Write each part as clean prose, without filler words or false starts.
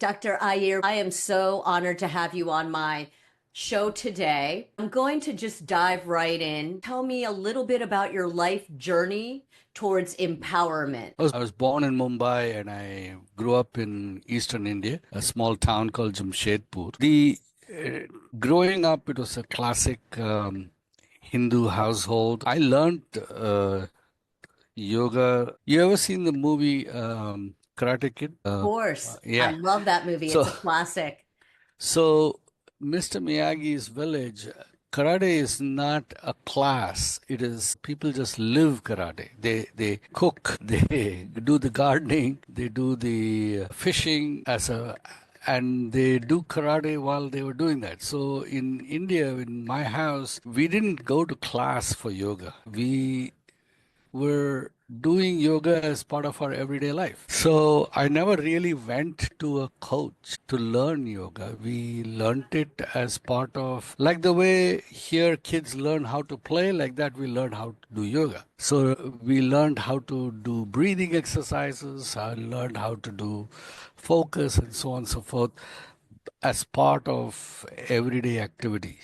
Dr. Iyer, I am so honored to have you on my show today. I'm going to just dive right in. Tell me a little bit about your life journey towards empowerment. I was born in Mumbai and I grew up in eastern India, a small town called Jamshedpur. The uh, growing up, it was a classic Hindu household. I learned yoga. You ever seen the movie Karate Kid? Of course, I Yeah. love that movie. It's So a classic. So, Mr. Miyagi's village, karate is not a class. It is people just live karate. They cook, they do the gardening, they do the fishing and they do karate while they were doing that. So in India, in my house, we didn't go to class for yoga. We were doing yoga as part of our everyday life. So I never really went to a coach to learn yoga. We learned it as part of, like the way here kids learn how to play, like that we learned how to do yoga. So we learned how to do breathing exercises, I learned how to do focus and so on and so forth as part of everyday activity.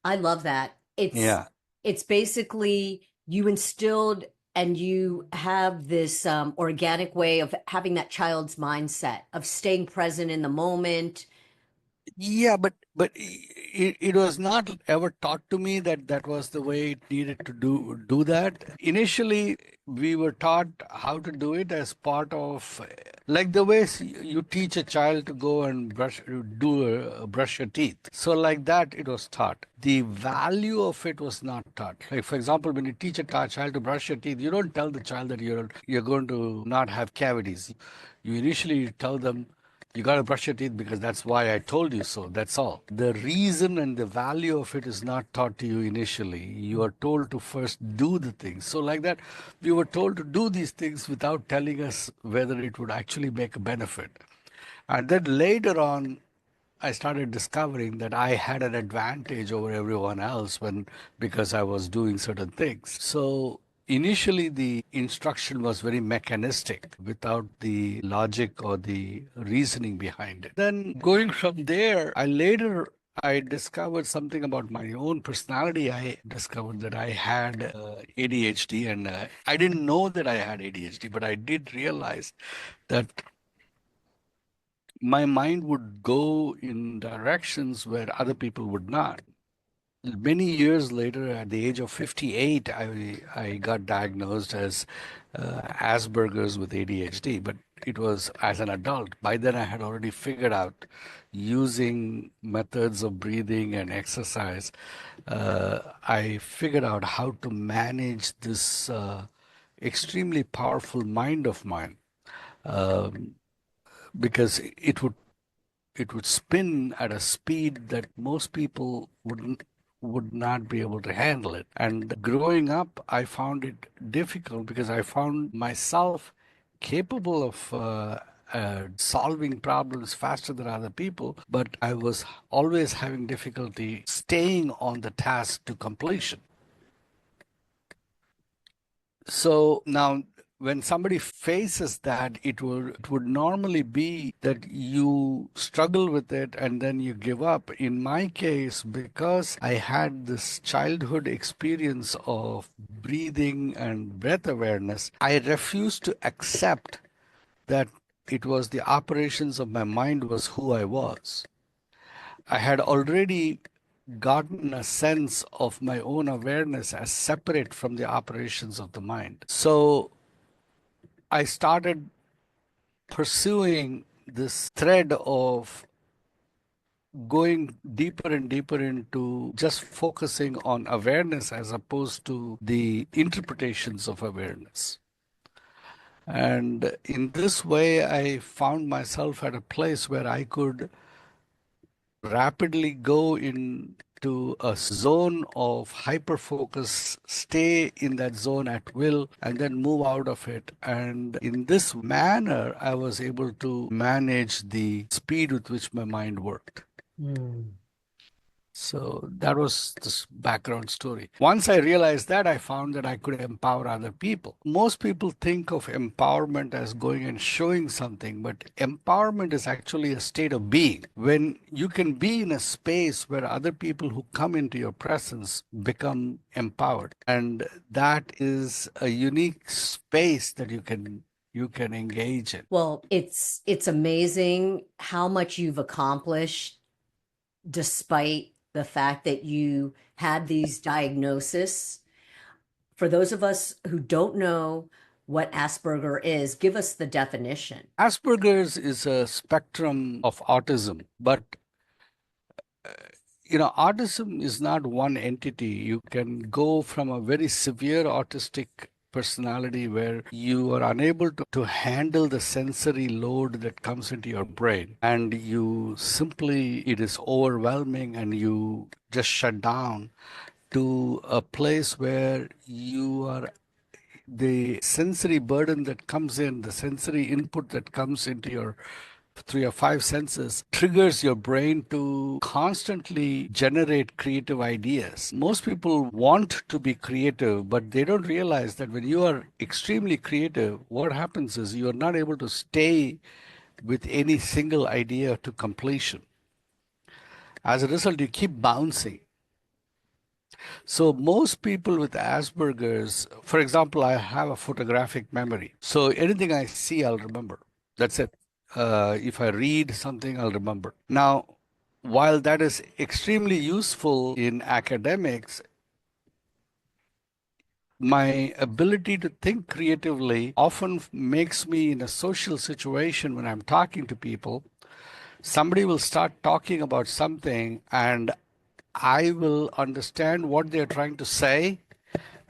I love that. It's Yeah. it's basically you instilled and you have this organic way of having that child's mindset of staying present in the moment. Yeah, but it was not ever taught to me that that was the way it needed to do that. Initially, we were taught how to do it as part of like the way you teach a child to go and brush your teeth. So like that, it was taught. The value of it was not taught. Like for example, when you teach a child to brush your teeth, you don't tell the child that you're going to not have cavities. You initially tell them you got to brush your teeth because that's why I told you so. That's all. The reason and the value of it is not taught to you initially. You are told to first do the things. So, like that, we were told to do these things without telling us whether it would actually make a benefit. And then later on, I started discovering that I had an advantage over everyone else when because I was doing certain things. So initially the instruction was very mechanistic without the logic or the reasoning behind it. Then going from there, I discovered something about my own personality. I discovered that I had ADHD, and I didn't know that I had ADHD, but I did realize that my mind would go in directions where other people would not. Many years later, at the age of 58, I got diagnosed as Asperger's with ADHD, but it was as an adult. By then, I had already figured out using methods of breathing and exercise. I figured out how to manage this extremely powerful mind of mine. Um, because it would spin at a speed that most people would not be able to handle it. And growing up, I found it difficult because I found myself capable of solving problems faster than other people, but I was always having difficulty staying on the task to completion. So now, when somebody faces that, it would normally be that you struggle with it and then you give up. In my case, because I had this childhood experience of breathing and breath awareness, I refused to accept that it was the operations of my mind was who I was. I had already gotten a sense of my own awareness as separate from the operations of the mind. So I started pursuing this thread of going deeper and deeper into just focusing on awareness as opposed to the interpretations of awareness. And in this way, I found myself at a place where I could rapidly go into a zone of hyper focus, stay in that zone at will, and then move out of it. And in this manner, I was able to manage the speed with which my mind worked. Hmm. So that was this background story. Once I realized that, I found that I could empower other people. Most people think of empowerment as going and showing something, but empowerment is actually a state of being. When you can be in a space where other people who come into your presence become empowered. And that is a unique space that you can engage in. Well, it's amazing how much you've accomplished despite the fact that you had these diagnoses. For those of us who don't know what Asperger is, give us the definition. Asperger's is a spectrum of autism, but autism is not one entity. You can go from a very severe autistic personality where you are unable to handle the sensory load that comes into your brain, and it is overwhelming and you just shut down, to a place where the sensory burden that comes in, the sensory input that comes into your through your five senses triggers your brain to constantly generate creative ideas. Most people want to be creative, but they don't realize that when you are extremely creative, what happens is you are not able to stay with any single idea to completion. As a result, you keep bouncing. So most people with Asperger's, for example, I have a photographic memory. So anything I see, I'll remember. That's it. If I read something, I'll remember. Now, while that is extremely useful in academics, my ability to think creatively often makes me in a social situation when I'm talking to people. Somebody will start talking about something, and I will understand what they're trying to say,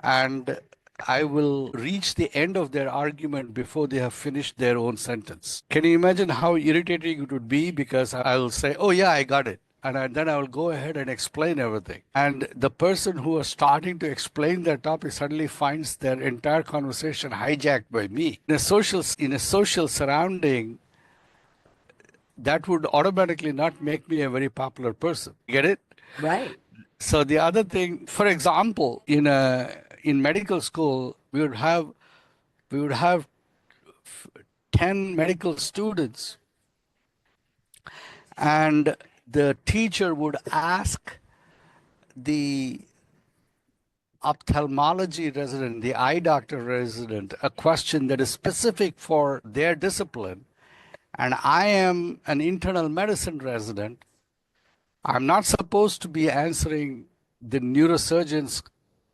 and I will reach the end of their argument before they have finished their own sentence. Can you imagine how irritating it would be? Because I will say, "Oh, yeah, I got it." Then I will go ahead and explain everything. And the person who was starting to explain their topic suddenly finds their entire conversation hijacked by me. In a social surrounding, that would automatically not make me a very popular person. Get it? Right. So the other thing, for example, in medical school, we would have 10 medical students, and the teacher would ask the ophthalmology resident, the eye doctor resident, a question that is specific for their discipline. And I am an internal medicine resident. I'm not supposed to be answering the neurosurgeon's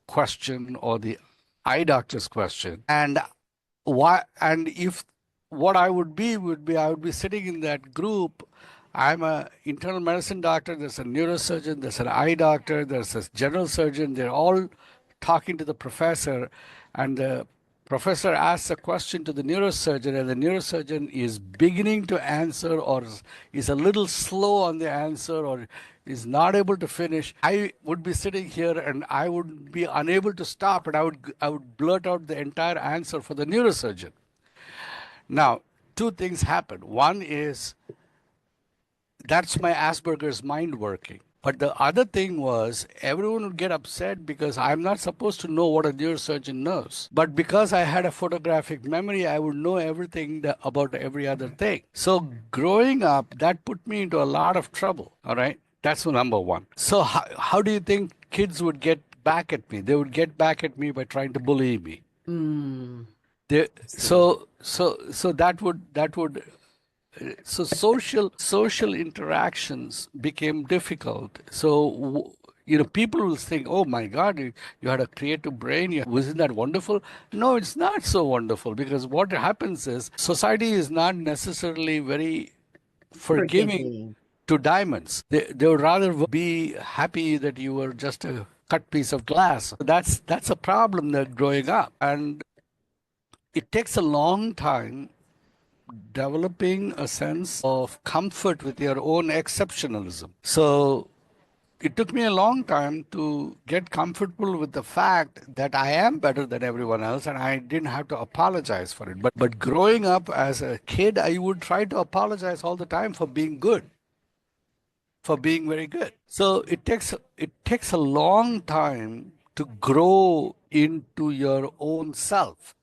question or the eye doctor's question. And if what I would be I would be sitting in that group. I'm a internal medicine doctor, there's a neurosurgeon, there's an eye doctor, there's a general surgeon. They're all talking to the professor, and the professor asks a question to the neurosurgeon, and the neurosurgeon is beginning to answer, or is a little slow on the answer, or is not able to finish. I would be sitting here and I would be unable to stop, and I would blurt out the entire answer for the neurosurgeon. Now, two things happen. One is that's my Asperger's mind working. But the other thing was, everyone would get upset because I'm not supposed to know what a neurosurgeon knows. But because I had a photographic memory, I would know everything about every other thing. So growing up, that put me into a lot of trouble. All right. That's number one. So how do you think kids would get back at me? They would get back at me by trying to bully me. Mm, They, see. so so social interactions became difficult. So people will think, "Oh my God, you had a creative brain. Wasn't that wonderful?" No, it's not so wonderful, because what happens is society is not necessarily very forgiving Forgiving. to diamonds. They would rather be happy that you were just a cut piece of glass. That's a problem that growing up, and it takes a long time developing a sense of comfort with your own exceptionalism. So it took me a long time to get comfortable with the fact that I am better than everyone else, and I didn't have to apologize for it. But growing up as a kid, I would try to apologize all the time for being good. for being very good. So it takes a long time to grow into your own self,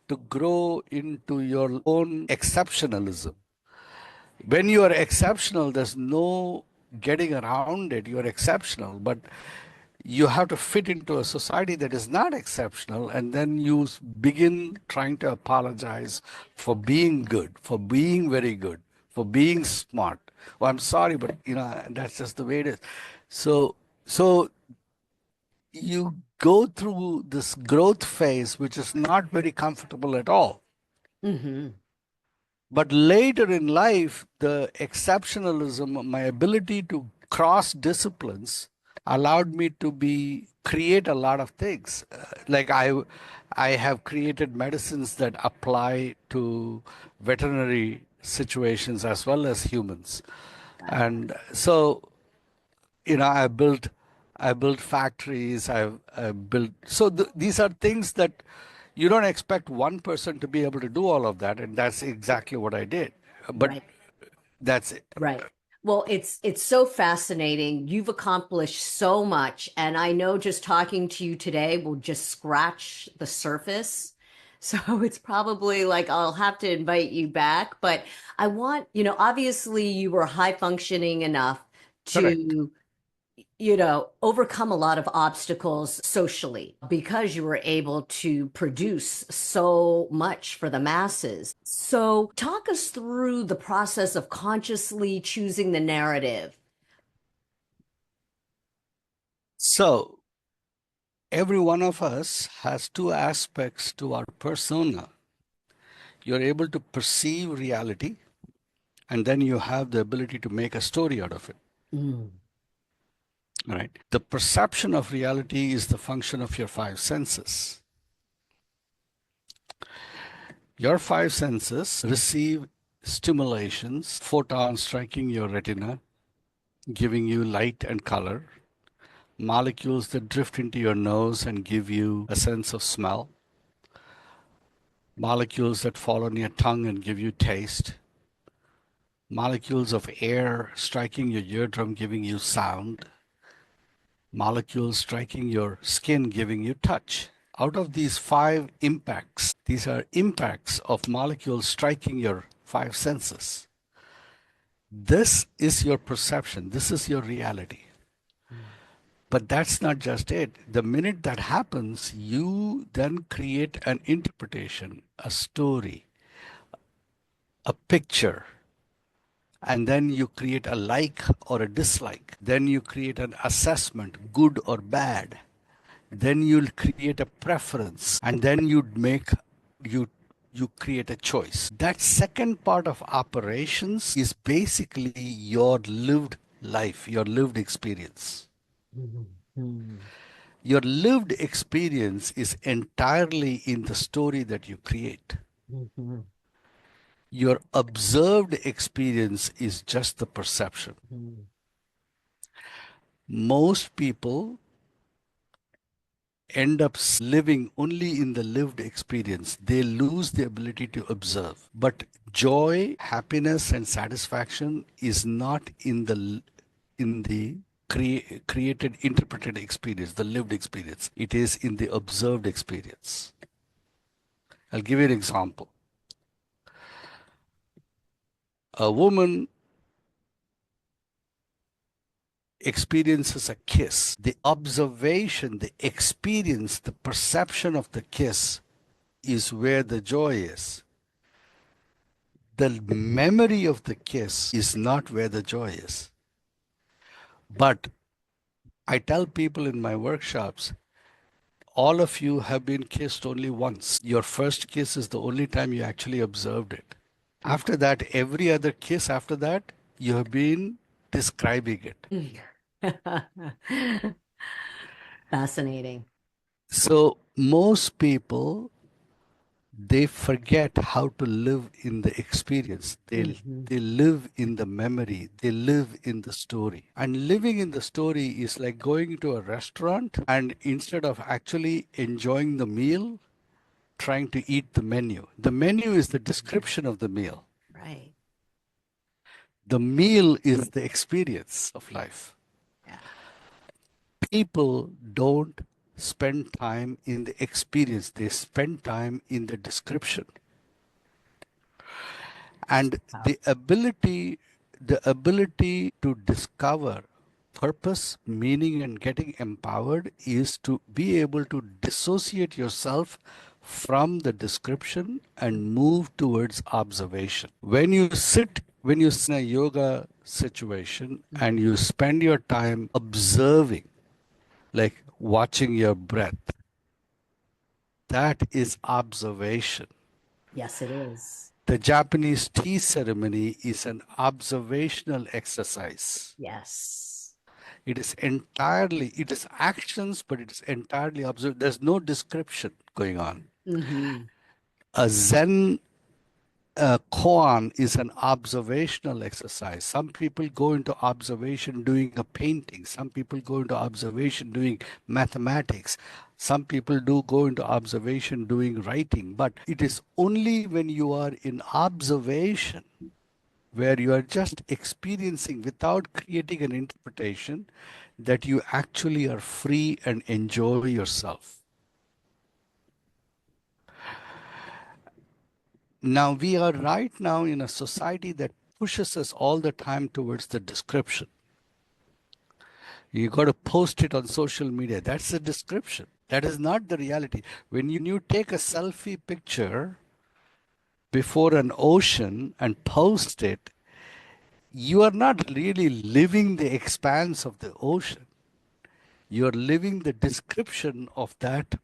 to grow into your own exceptionalism. When you are exceptional, there's no getting around it. You're exceptional, but you have to fit into a society that is not exceptional, and then you begin trying to apologize for being good, for being very good, for being smart. Well, I'm sorry, but that's just the way it is. So you go through this growth phase, which is not very comfortable at all. Mm-hmm. But later in life, the exceptionalism, my ability to cross disciplines, allowed me to be create a lot of things. Like I have created medicines that apply to veterinary situations as well as humans, and so I built factories. I've built so these are things that you don't expect one person to be able to do all of that, and that's exactly what I did. But Right. that's it. Right. Well, it's so fascinating. You've accomplished so much, and I know just talking to you today will just scratch the surface. So it's probably like I'll have to invite you back, but I want, obviously you were high functioning enough Correct. to overcome a lot of obstacles socially because you were able to produce so much for the masses. So, talk us through the process of consciously choosing the narrative. So every one of us has two aspects to our persona. You're able to perceive reality, and then you have the ability to make a story out of it. Mm, Right? The perception of reality is the function of your five senses. Your five senses receive stimulations, photons striking your retina, giving you light and color, molecules that drift into your nose and give you a sense of smell, molecules that fall on your tongue and give you taste, molecules of air striking your eardrum, giving you sound, molecules striking your skin, giving you touch. Out of these five impacts, these are impacts of molecules striking your five senses. This is your perception, this is your reality. mm, But that's not just it. The minute that happens, you then create an interpretation, a story, a picture, and then you create a like or a dislike. Then you create an assessment, good or bad. Then you'll create a preference, and then you you create a choice. That second part of operations is basically your lived life, your lived experience. mm, mm, Your lived experience is entirely in the story that you create. mm, mm, Your observed experience is just the perception. mm, Most people end up living only in the lived experience. They lose the ability to observe. But joy, happiness, and satisfaction is not in the created, interpreted experience, the lived experience. It is in the observed experience. I'll give you an example. A woman experiences a kiss. The observation, the experience, the perception of the kiss is where the joy is. The memory of the kiss is not where the joy is. But I tell people in my workshops, all of you have been kissed only once. Your first kiss is the only time you actually observed it. After that, every other kiss after that, you have been describing it. mm. Fascinating. So most people, they forget how to live in the experience. They Hmm. they live in the memory. They live in the story. And living in the story is like going to a restaurant and instead of actually enjoying the meal, trying to eat the menu. The menu is the description of the meal. Right. The meal is the experience of life. Yeah. People don't spend time in the experience, they spend time in the description. And Wow. the ability to discover purpose, meaning, and getting empowered is to be able to dissociate yourself from the description and move towards observation. When you sit in a yoga situation and Mhm. you spend your time observing, like watching your breath, that is observation. Yes, it is. The Japanese tea ceremony is an observational exercise. Yes. It is actions, but it is entirely observed. There's no description going on. Hmm. A Zen koan is an observational exercise. Some people go into observation doing a painting. Some people go into observation doing mathematics. Some people do go into observation doing writing. But it is only when you are in observation, where you are just experiencing without creating an interpretation, that you actually are free and enjoy yourself. Now, we are right now in a society that pushes us all the time towards the description. You got to post it on social media. That's the description. That is not the reality. When you take a selfie picture before an ocean and post it, you are not really living the expanse of the ocean. You are living the description of that.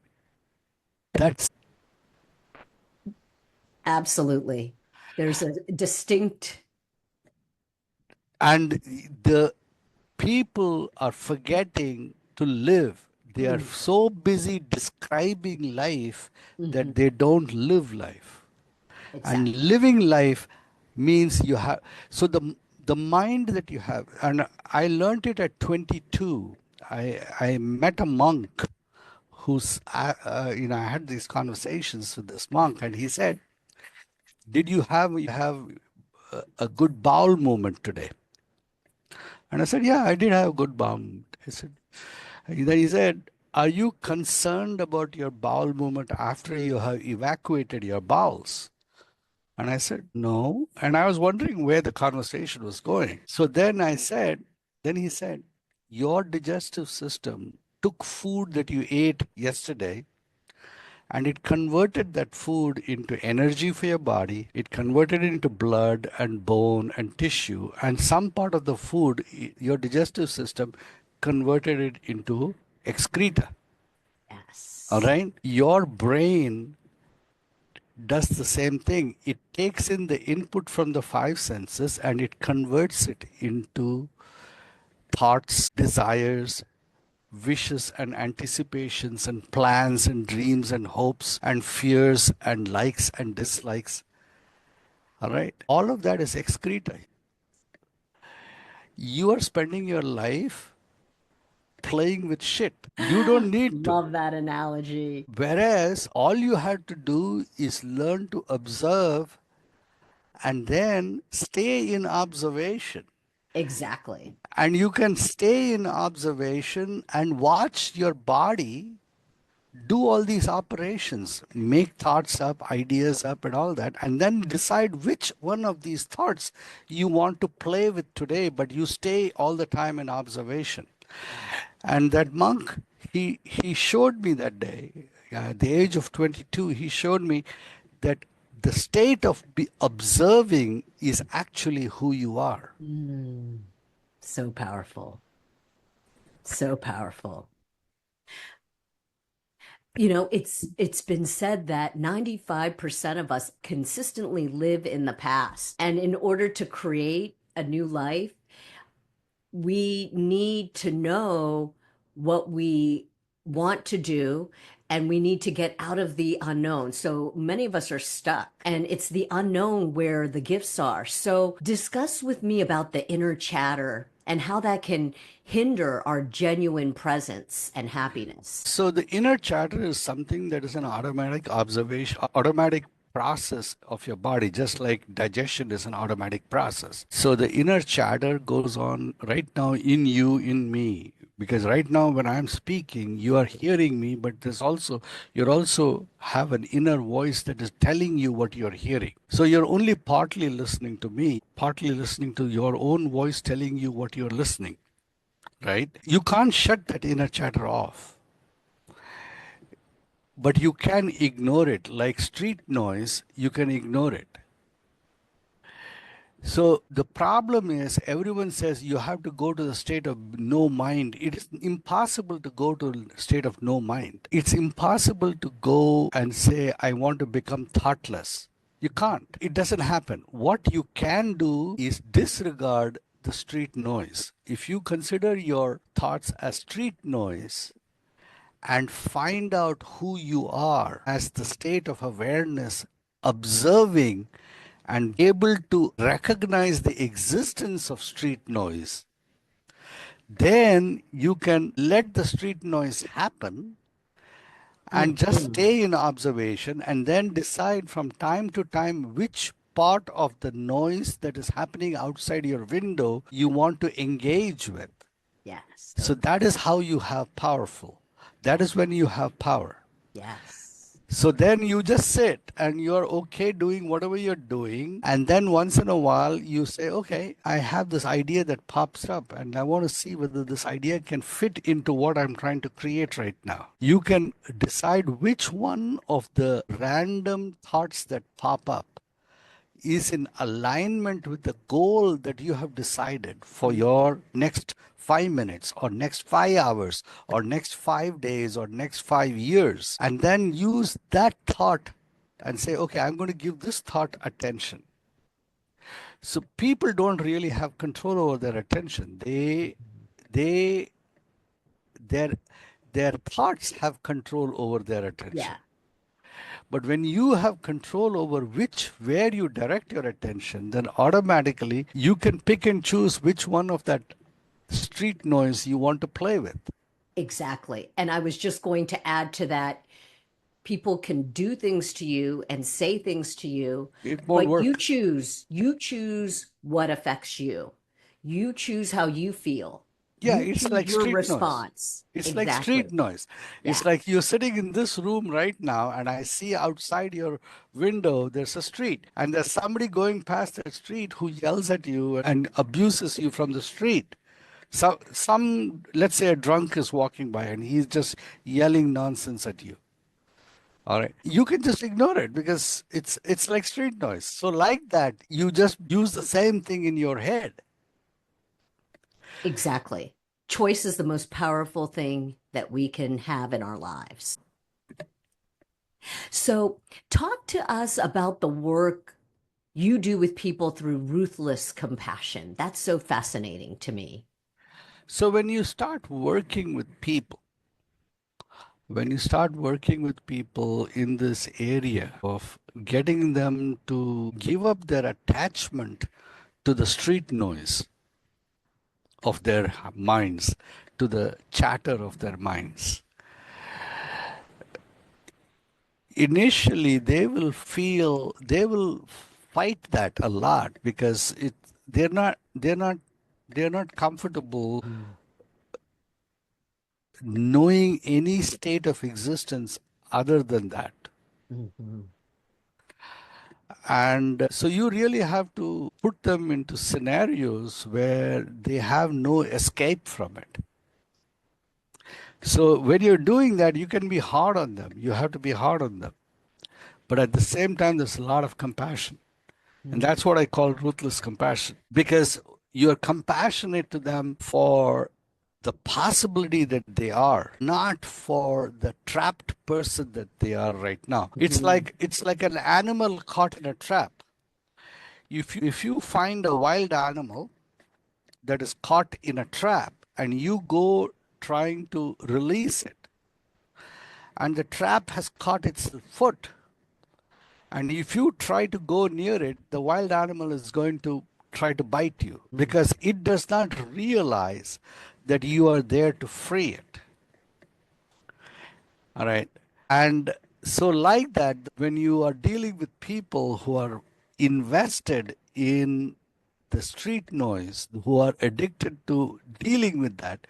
That's Absolutely. There's a distinct. and the people are forgetting to live. They are so busy describing life Mm-hmm. that they don't live life. And Exactly. living life means you have, so the mind that you have, and I learned it at 22. I met a monk who's I had these conversations with this monk, and he said, did you have a good bowel movement today? And I said, yeah, I did have a good bowel movement. I said, and then he said, are you concerned about your bowel movement after you have evacuated your bowels? And I said, no. And I was wondering where the conversation was going. So then he said, your digestive system took food that you ate yesterday and it converted that food into energy for your body. It converted it into blood and bone and tissue. And some part of the food, your digestive system converted it into excreta. All Yes. right. Your brain does the same thing. It takes in the input from the five senses and it converts it into thoughts, desires, wishes and anticipations and plans and dreams and hopes and fears and likes and dislikes. All right. All of that is excreta. You are spending your life playing with shit. You don't need to. Love that analogy. Whereas all you have to do is learn to observe and then stay in observation. Exactly. And you can stay in observation and watch your body do all these operations, make thoughts up, ideas up, and all that, and then decide which one of these thoughts you want to play with today, but you stay all the time in observation. And that monk, he showed me that day, at the age of 22, he showed me that the state of observing is actually who you are. Mm, so powerful. So powerful. It's been said that 95% of us consistently live in the past. And in order to create a new life, we need to know what we want to do and we need to get out of the unknown. So many of us are stuck and it's the unknown where the gifts are. So discuss with me about the inner chatter and how that can hinder our genuine presence and happiness. So the inner chatter is something that is an automatic observation, automatic process of your body, just like digestion is an automatic process. So the inner chatter goes on right now in you, in me. Because right now when I'm speaking, you are hearing me, but there's also you're also have an inner voice that is telling you what you're hearing. So you're only partly listening to me, partly listening to your own voice telling you what you're listening, right? You can't shut that inner chatter off, but you can ignore it. Like street noise, you can ignore it. So the problem is everyone says you have to go to the state of no mind. It is impossible to go to a state of no mind. It's impossible to go and say, I want to become thoughtless. You can't. It doesn't happen. What you can do is disregard the street noise. If you consider your thoughts as street noise, and find out who you are as the state of awareness, observing and able to recognize the existence of street noise, then you can let the street noise happen and just Mhm. stay in observation and then decide from time to time which part of the noise that is happening outside your window you want to engage with. Yes. So that is how you have powerful. That is when you have power. Yes. So then you just sit and you're okay doing whatever you're doing. And then once in a while you say, okay, I have this idea that pops up and I want to see whether this idea can fit into what I'm trying to create right now. You can decide which one of the random thoughts that pop up is in alignment with the goal that you have decided for Mm. your next 5 minutes or next 5 hours or next 5 days or next 5 years, and then use that thought and say, okay, I'm going to give this thought attention. So people don't really have control over their attention. They their their thoughts have control over their attention. Yeah, But when you have control over where you direct your attention, then automatically you can pick and choose which one of that street noise you want to play with. exactly. And I was just going to add to that, people can do things to you and say things to you, It won't but you work. choose. You choose what affects you. You choose how you feel. Yeah, You it's choose like your street noise. response. It's like street Exactly. noise. Yeah, It's like you're sitting in this room right now, and I see outside your window there's a street, and there's somebody going past that street who yells at you and abuses you from the street. So, let's say a drunk is walking by and he's just yelling nonsense at you. All right. You can just ignore it because it's like street noise. So like that, you just use the same thing in your head. exactly. Choice is the most powerful thing that we can have in our lives. So, talk to us about the work you do with people through ruthless compassion. That's so fascinating to me. So when you start working with people in this area of getting them to give up their attachment to the street noise of their minds, to the chatter of their minds, initially they will fight that a lot because they're not comfortable Mm. knowing any state of existence other than that. Mhm. And so you really have to put them into scenarios where they have no escape from it. So when you're doing that, you can be hard on them. You have to be hard on them. But at the same time, there's a lot of compassion. And Mm. that's what I call ruthless compassion because you're compassionate to them for the possibility that they are, not for the trapped person that they are right now. Mhm. It's like an animal caught in a trap. If you find a wild animal that is caught in a trap and you go trying to release it, and the trap has caught its foot, and if you try to go near it, the wild animal is going to try to bite you Mm. because it does not realize that you are there to free it. All right. And So, like that, when you are dealing with people who are invested in the street noise, who are addicted to dealing with that,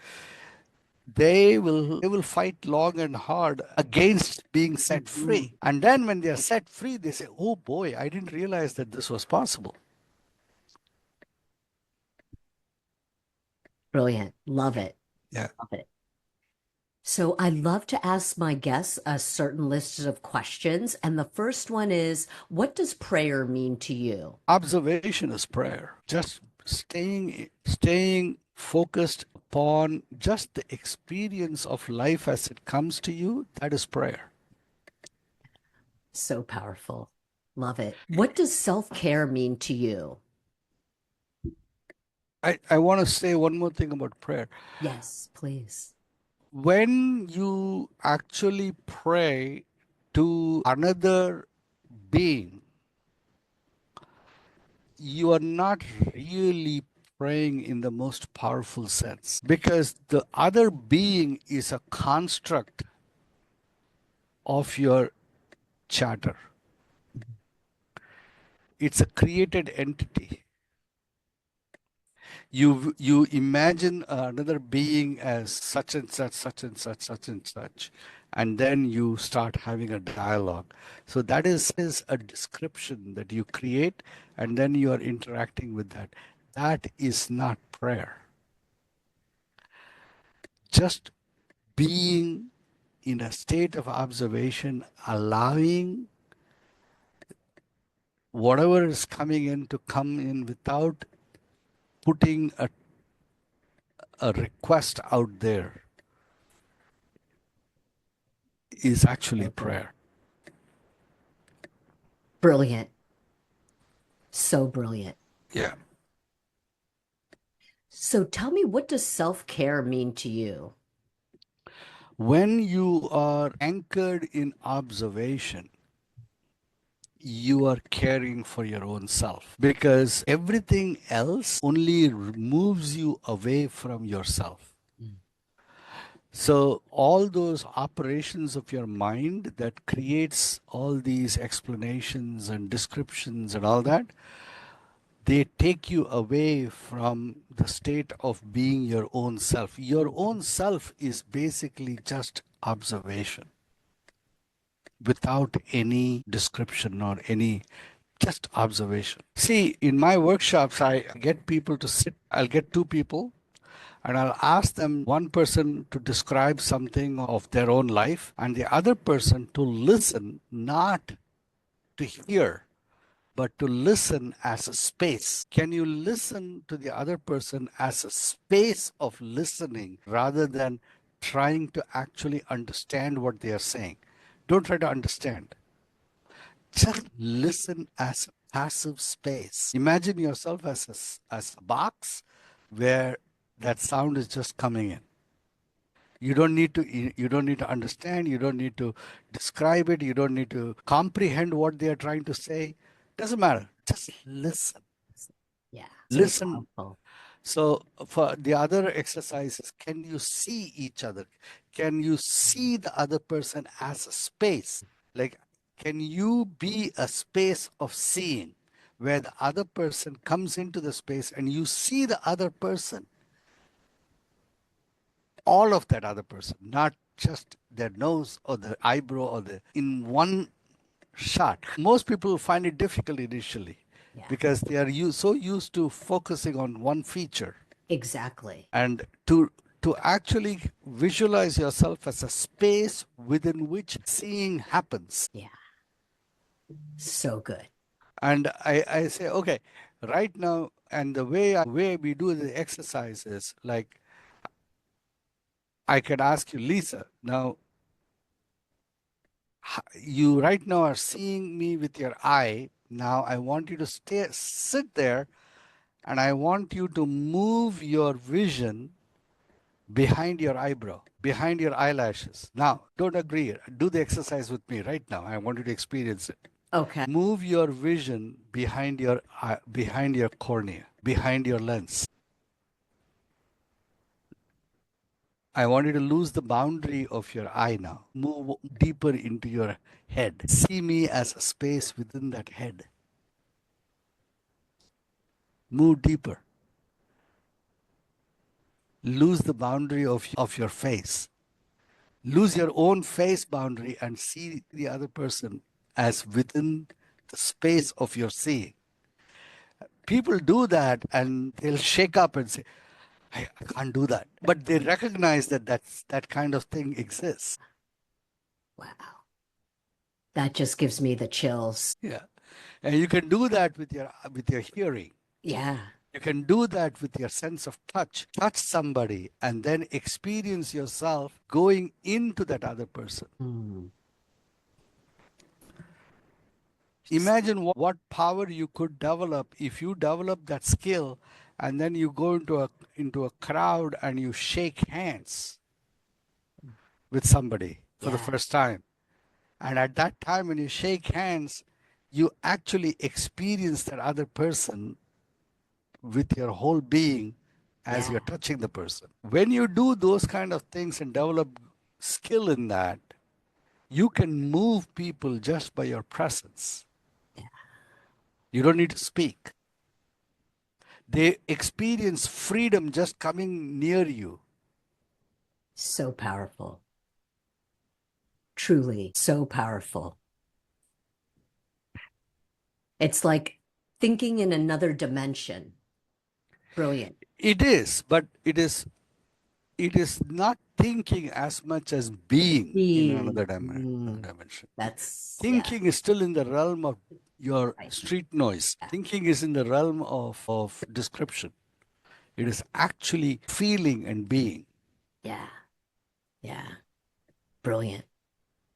they will fight long and hard against being set free. And then when they are set free, they say, "Oh boy, I didn't realize that this was possible." Brilliant. Love it. Yeah. Love it. So I love to ask my guests a certain list of questions. And the first one is, what does prayer mean to you? Observation is prayer. Just staying focused upon just the experience of life as it comes to you, that is prayer. So powerful. Love it. What does self-care mean to you? I want to say one more thing about prayer. Yes, please. When you actually pray to another being, you are not really praying in the most powerful sense, because the other being is a construct of your chatter. It's a created entity. You imagine another being as such and such, such and such, such and such, and then you start having a dialogue. So that is a description that you create, and then you are interacting with that. That is not prayer. Just being in a state of observation, allowing whatever is coming in to come in without putting a request out there, is actually So good. prayer. Brilliant. So brilliant. Yeah. So tell me, what does self-care mean to you? When you are anchored in observation, you are caring for your own self, because everything else only moves you away from yourself. Mm. So all those operations of your mind that creates all these explanations and descriptions and all that, they take you away from the state of being your own self. Your own self is basically just observation without any description or any, just observation. See, in my workshops, I get people to sit, I'll get two people, and I'll ask them, one person to describe something of their own life, and the other person to listen, not to hear, but to listen as a space. Can you listen to the other person as a space of listening rather than trying to actually understand what they are saying? Don't try to understand. Just listen as a passive space. Imagine yourself as a box where that sound is just coming in. You don't need to understand, you don't need to describe it, you don't need to comprehend what they are trying to say. Doesn't matter. Just listen. Yeah, so Listen. powerful. So for the other exercises, can you see each other? Can you see the other person as a space? Like, can you be a space of seeing where the other person comes into the space and you see the other person, all of that other person, not just their nose or the eyebrow or the in one shot. Most people find it difficult initially Yeah, because they are so used to focusing on one feature. exactly. And to actually visualize yourself as a space within which seeing happens. Yeah, so good. And I say, okay, right now, and the way we do the exercise is like, I can ask you, Lisa, now you right now are seeing me with your eye. Now I want you to sit there, and I want you to move your vision behind your eyebrow, behind your eyelashes. Now, don't agree. Do the exercise with me right now. I want you to experience it. Okay. Move your vision behind your behind your cornea, behind your lens. I want you to lose the boundary of your eye now. Move deeper into your head. See me as a space within that head. Move deeper. Lose the boundary of your face. Lose your own face boundary and see the other person as within the space of your seeing. People do that and they'll shake up and say, I can't do that. But they recognize that that kind of thing exists. Wow. That just gives me the chills. Yeah. And you can do that with your hearing. Yeah. You can do that with your sense of touch. Touch somebody and then experience yourself going into that other person. Mm. Imagine what power you could develop if you develop that skill and then you go into a crowd and you shake hands with somebody for the Yeah. first time. And at that time when you shake hands, you actually experience that other person with your whole being as Yeah. you're touching the person. When you do those kind of things and develop skill in that, you can move people just by your presence. Yeah. You don't need to speak. They experience freedom just coming near you. So powerful. Truly so powerful. It's like thinking in another dimension. Brilliant. It is, but it is not thinking as much as being in another Being. Mm. dimension. Yeah. Thinking is still in the realm of your Right. street noise. Yeah. Thinking is in the realm of description. It is actually feeling and being. Yeah. Yeah. Brilliant.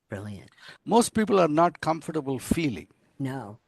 Brilliant. Most people are not comfortable feeling. No.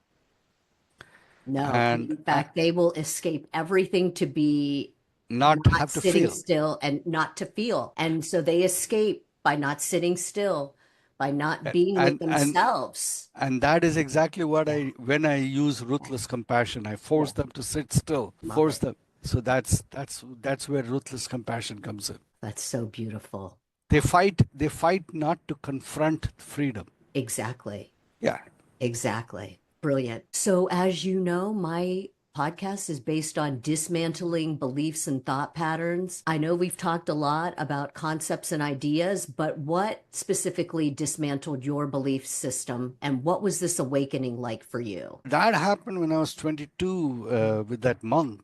No. And In fact, they will escape everything to be not not have to sitting feel. still and not to feel. And so they escape by not sitting still, by not being with And and themselves. and that is exactly what Yeah. when I use Yeah. ruthless compassion, I Yeah. force them to sit still, Love force it. them. So that's where ruthless compassion comes in. That's so beautiful. They fight not to confront freedom. Exactly. Yeah. Exactly. Brilliant. So, as you know, my podcast is based on dismantling beliefs and thought patterns. I know we've talked a lot about concepts and ideas, but what specifically dismantled your belief system and what was this awakening like for you? That happened when I was 22 with that monk.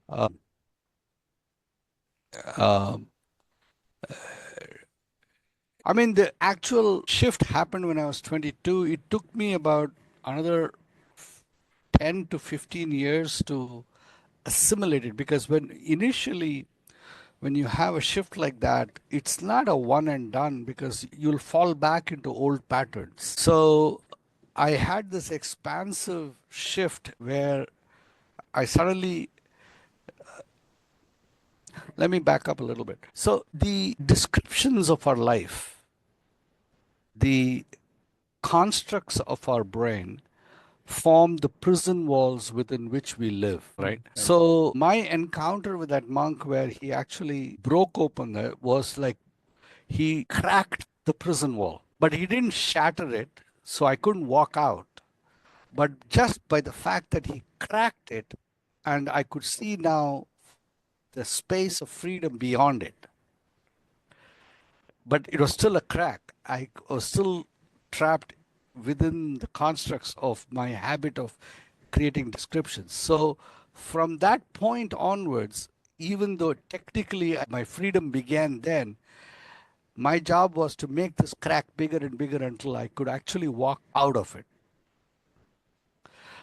Um, I mean, the actual shift happened when I was 22. It took me about another 10 to 15 years to assimilate it because when you have a shift like that, it's not a one and done because you'll fall back into old patterns. So I had this expansive shift where I suddenly, let me back up a little bit. So the descriptions of our life, the constructs of our brain form the prison walls within which we live, right? Right. So my encounter with that monk where he actually broke open it was like he cracked the prison wall, but he didn't shatter it, so I couldn't walk out. But just by the fact that he cracked it, and I could see now the space of freedom beyond it. But it was still a crack. I was still trapped within the constructs of my habit of creating descriptions. So from that point onwards, even though technically my freedom began then, my job was to make this crack bigger and bigger until I could actually walk out of it.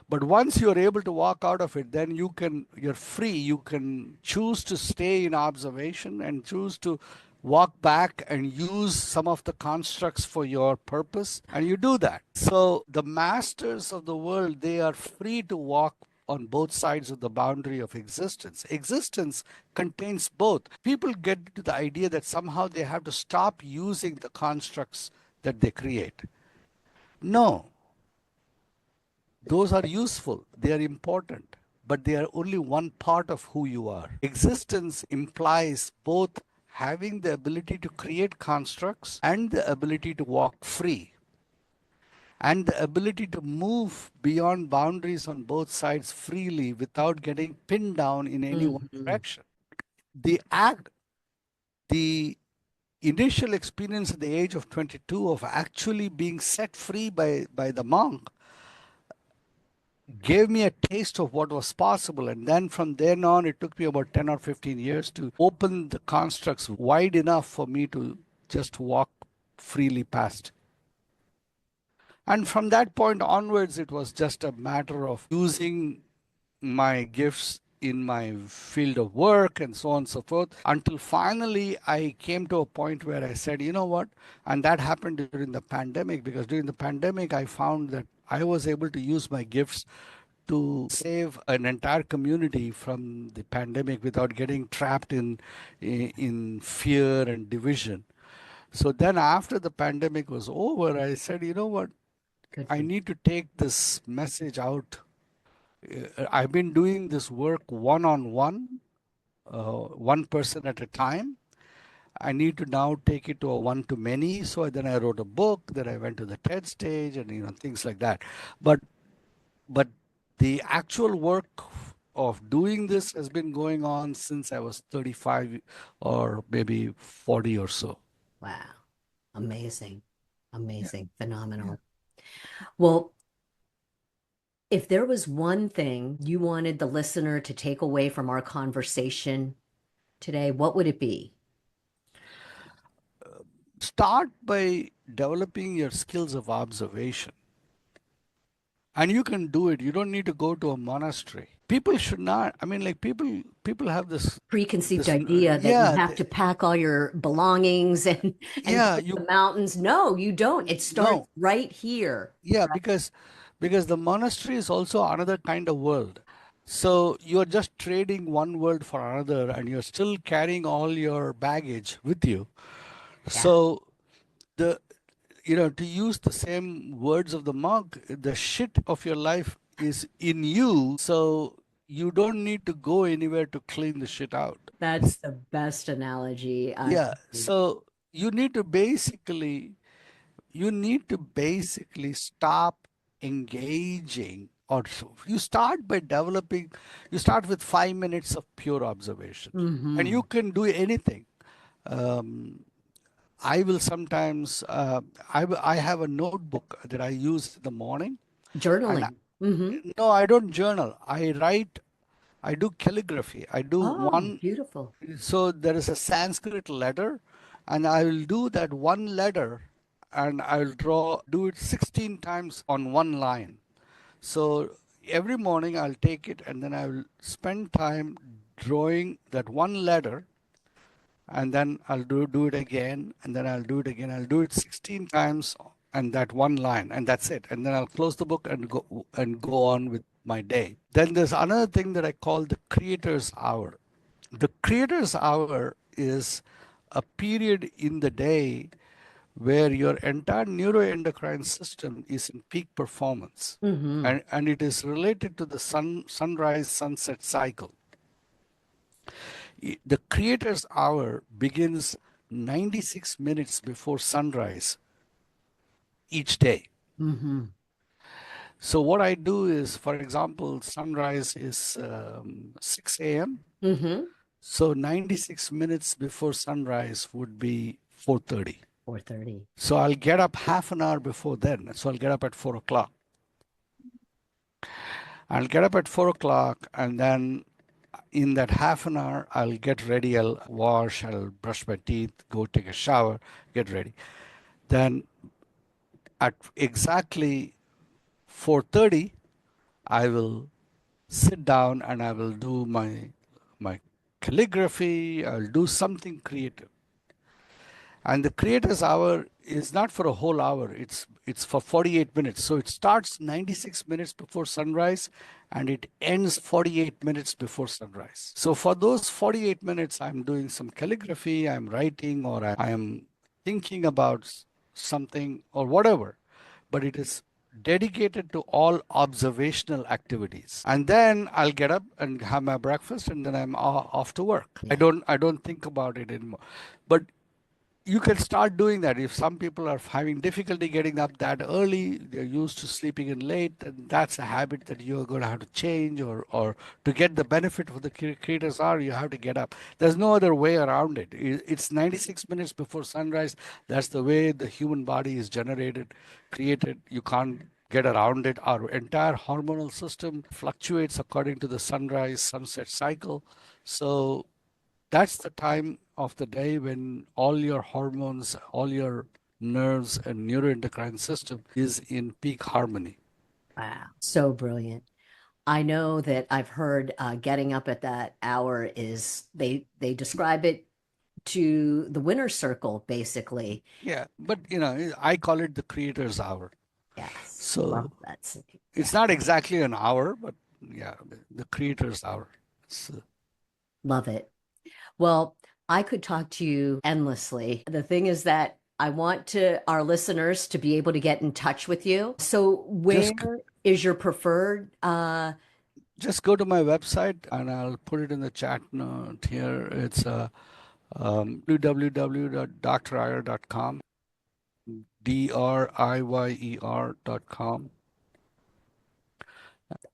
But once you're able to walk out of it, then you're free. You can choose to stay in observation and choose to walk back and use some of the constructs for your purpose. And you do that. So the masters of the world, they are free to walk on both sides of the boundary of existence. Existence contains both. People get to the idea that somehow they have to stop using the constructs that they create. No, those are useful, they are important, but they are only one part of who you are. Existence implies both having the ability to create constructs and the ability to walk free and the ability to move beyond boundaries on both sides freely without getting pinned down in any one Hmm. direction. The act, the initial experience at the age of 22 of actually being set free by the monk gave me a taste of what was possible. And then from then on, it took me about 10 or 15 years to open the constructs wide enough for me to just walk freely past. And from that point onwards, it was just a matter of using my gifts in my field of work and so on and so forth until finally I came to a point where I said, you know what? And that happened during the pandemic, because during the pandemic, I found that I was able to use my gifts to save an entire community from the pandemic without getting trapped in fear and division. So then after the pandemic was over, I said, you know what? Good I for you. need to take this message out. I've been doing this work one on one, one person at a time. I need to now take it to a one to many. So then I wrote a book. Then I went to the TED stage, and things like that. But but the actual work of doing this has been going on since I was 35 or maybe 40 or so. Wow. Amazing. Yeah, Amazing. yeah. Phenomenal. Well, if there was one thing you wanted the listener to take away from our conversation today, what would it be? Start by developing your skills of observation. And you can do it. You don't need to go to a monastery. People should not. I mean, like people have Preconceived this idea that you yeah, have to pack all your belongings and go yeah, to you the mountains. No, you don't. It starts no. right here. Yeah, because the monastery is also another kind of world. So you're just trading one world for another, and you're still carrying all your baggage with you. Yeah, So the to use the same words of the monk, the shit of your life is in you, so you don't need to go anywhere to clean the shit out. that's the best analogy I've Yeah, heard. so you need to basically stop engaging, or you start by developing, you start with 5 minutes of pure observation, and you Hmm. can do anything. um, I will sometimes I have a notebook that I use in the morning, and Journaling. Hmm. no, I don't journal, I write. I do calligraphy. I do Oh, one. beautiful. So there is a Sanskrit letter, and I will do that one letter, and I'll do it 16 times on one line. So every morning I'll take it, and then I will spend time drawing that one letter, and then I'll do it again, and then I'll do it again. I'll do it 16 times and that one line, and that's it. And then I'll close the book and go on with my day. Then there's another thing that I call the creator's hour. The creator's hour is a period in the day where your entire neuroendocrine system is in peak performance. Hmm. And it is related to the sunrise sunset cycle. The creator's hour begins 96 minutes before sunrise each day. Hmm. So what I do is, for example, sunrise is 6 a.m. Hmm. So 96 minutes before sunrise would be 4:30. 4:30. So I'll get up half an hour before then. So I'll get up at 4 o'clock. I'll get up at 4 o'clock, and then in that half an hour, I'll get ready. I'll wash, I'll brush my teeth, go take a shower, get ready. Then at exactly 4:30, I will sit down and I will do my calligraphy. I'll do something creative. And the creator's hour is not for a whole hour. It's for 48 minutes. So it starts 96 minutes before sunrise, and it ends 48 minutes before sunrise. So for those 48 minutes, I'm doing some calligraphy, I'm writing, or I am thinking about something or whatever. But it is dedicated to all observational activities. And then I'll get up and have my breakfast, and then I'm off to work. Yeah. I don't think about it anymore. But you can start doing that. If some people are having difficulty getting up that early, they're used to sleeping in late, and that's a habit that you're going to have to change, or to get the benefit of the creators are, you have to get up. There's no other way around it. It's 96 minutes before sunrise. That's the way the human body is generated, created. You can't get around it. Our entire hormonal system fluctuates according to the sunrise sunset cycle. So that's the time of the day when all your hormones, all your nerves and neuroendocrine system is in peak harmony. Wow. So brilliant. I know that I've heard getting up at that hour is they describe it to the winner's circle, basically. Yeah, but I call it the creator's hour. Yes. Love So that. Yeah. it's not exactly an hour, but yeah, the creator's hour. So, Love it. Well, I could talk to you endlessly. The thing is that I want to our listeners to be able to get in touch with you. So where just is your preferred just go to my website and I'll put it in the chat note here. It's www.driyer.com, driyer.com.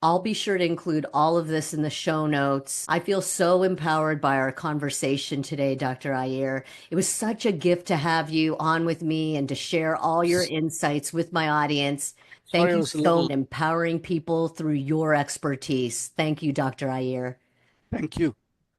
I'll be sure to include all of this in the show notes. I feel so empowered by our conversation today, Dr. Iyer. It was such a gift to have you on with me and to share all your insights with my audience. Sorry, Thank I you was a so little. much empowering people through your expertise. Thank you, Dr. Iyer. Thank you.